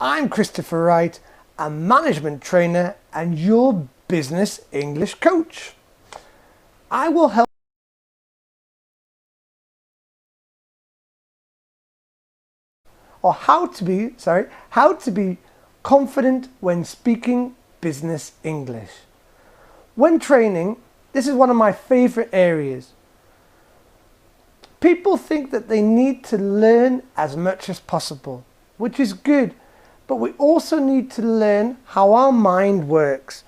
I'm Christopher Wright, a management trainer and your business English coach. I will help how to be confident when speaking business English. When training, this is one of my favorite areas. People think that they need to learn as much as possible, which is good, but we also need to learn how our mind works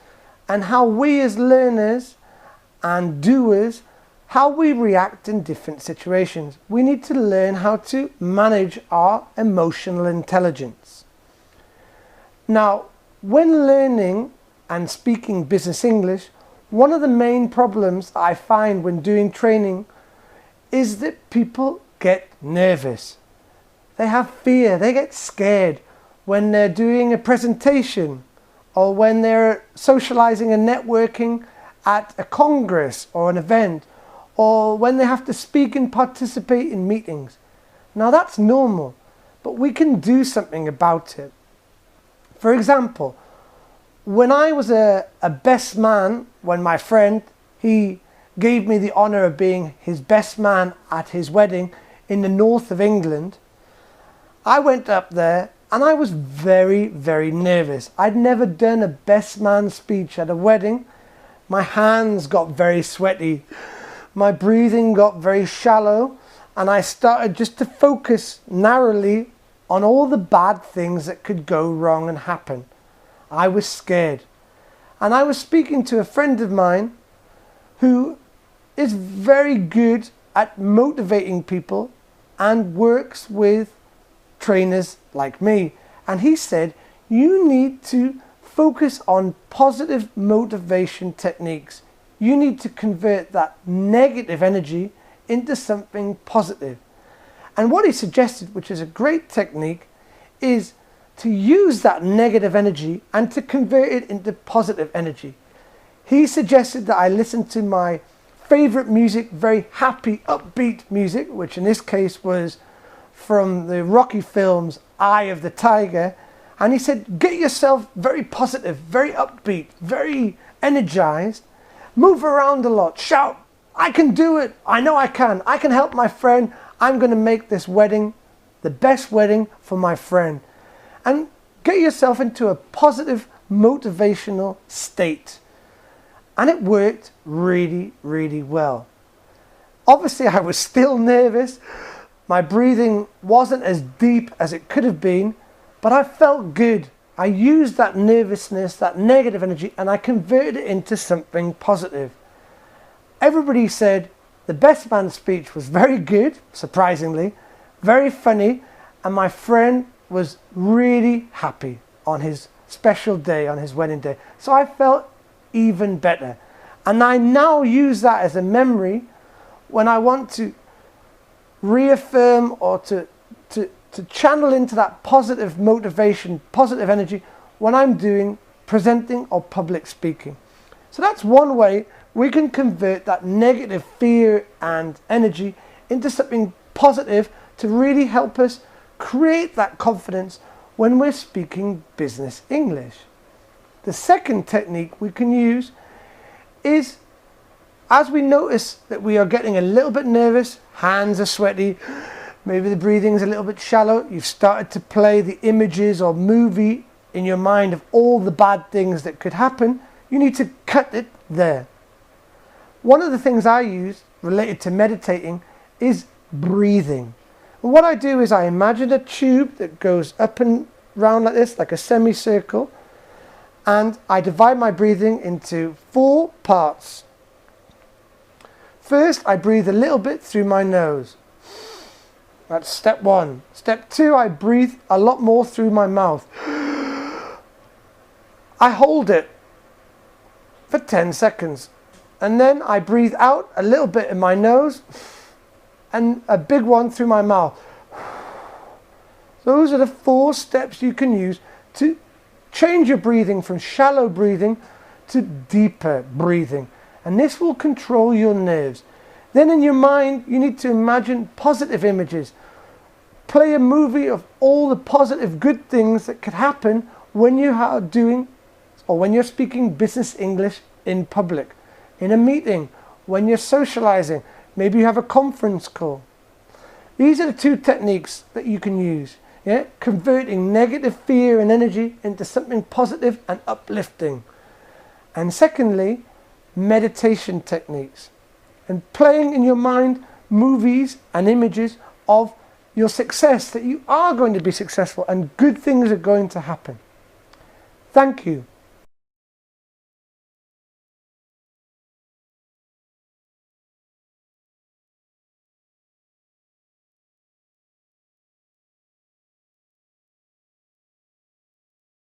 and how we as learners and doers, how we react in different situations. We need to learn how to manage our emotional intelligence. Now, when learning and speaking business English, one of the main problems I find when doing training is that people get nervous. They have fear, they get scared when they're doing a presentation or when they're socializing and networking at a congress or an event, or when they have to speak and participate in meetings. Now that's normal, but we can do something about it. For example, when I was a best man, when my friend, he gave me the honor of being his best man at his wedding in the north of England, I went up there and I was very, very nervous. I'd never done a best man speech at a wedding. My hands got very sweaty. My breathing got very shallow, and I started just to focus narrowly on all the bad things that could go wrong and happen. I was scared. And I was speaking to a friend of mine who is very good at motivating people and works with trainers like me. And he said, you need to focus on positive motivation techniques. You need to convert that negative energy into something positive. And what he suggested, which is a great technique, is to use that negative energy and to convert it into positive energy. He suggested that I listen to my favorite music, very happy, upbeat music, which in this case was from the Rocky films Eye of the Tiger. And he said, get yourself very positive, very upbeat, very energized. Move around a lot, shout, I can do it, I know I can help my friend, I'm going to make this wedding the best wedding for my friend. And get yourself into a positive, motivational state. And it worked really, really well. Obviously, I was still nervous. My breathing wasn't as deep as it could have been, but I felt good. I used that nervousness, that negative energy, and I converted it into something positive. Everybody said the best man speech was very good, surprisingly, very funny, and my friend was really happy on his special day, on his wedding day. So I felt even better. And I now use that as a memory when I want to reaffirm or to channel into that positive motivation, positive energy when I'm doing presenting or public speaking. So that's one way we can convert that negative fear and energy into something positive to really help us create that confidence when we're speaking business English. The second technique we can use is, as we notice that we are getting a little bit nervous, hands are sweaty, maybe the breathing is a little bit shallow, you've started to play the images or movie in your mind of all the bad things that could happen, you need to cut it there. One of the things I use related to meditating is breathing. And what I do is I imagine a tube that goes up and round like this, like a semicircle, and I divide my breathing into 4 parts. First, I breathe a little bit through my nose. That's step 1. Step 2, I breathe a lot more through my mouth. I hold it for 10 seconds. And then I breathe out a little bit in my nose and a big one through my mouth. Those are the 4 steps you can use to change your breathing from shallow breathing to deeper breathing. And this will control your nerves. Then in your mind, you need to imagine positive images, play a movie of all the positive good things that could happen when you are doing or when you're speaking business English in public, in a meeting, when you're socializing, maybe you have a conference call. These are the two techniques that you can use. Yeah? Converting negative fear and energy into something positive and uplifting. And secondly, meditation techniques. And playing in your mind movies and images of your success, that you are going to be successful and good things are going to happen. Thank you.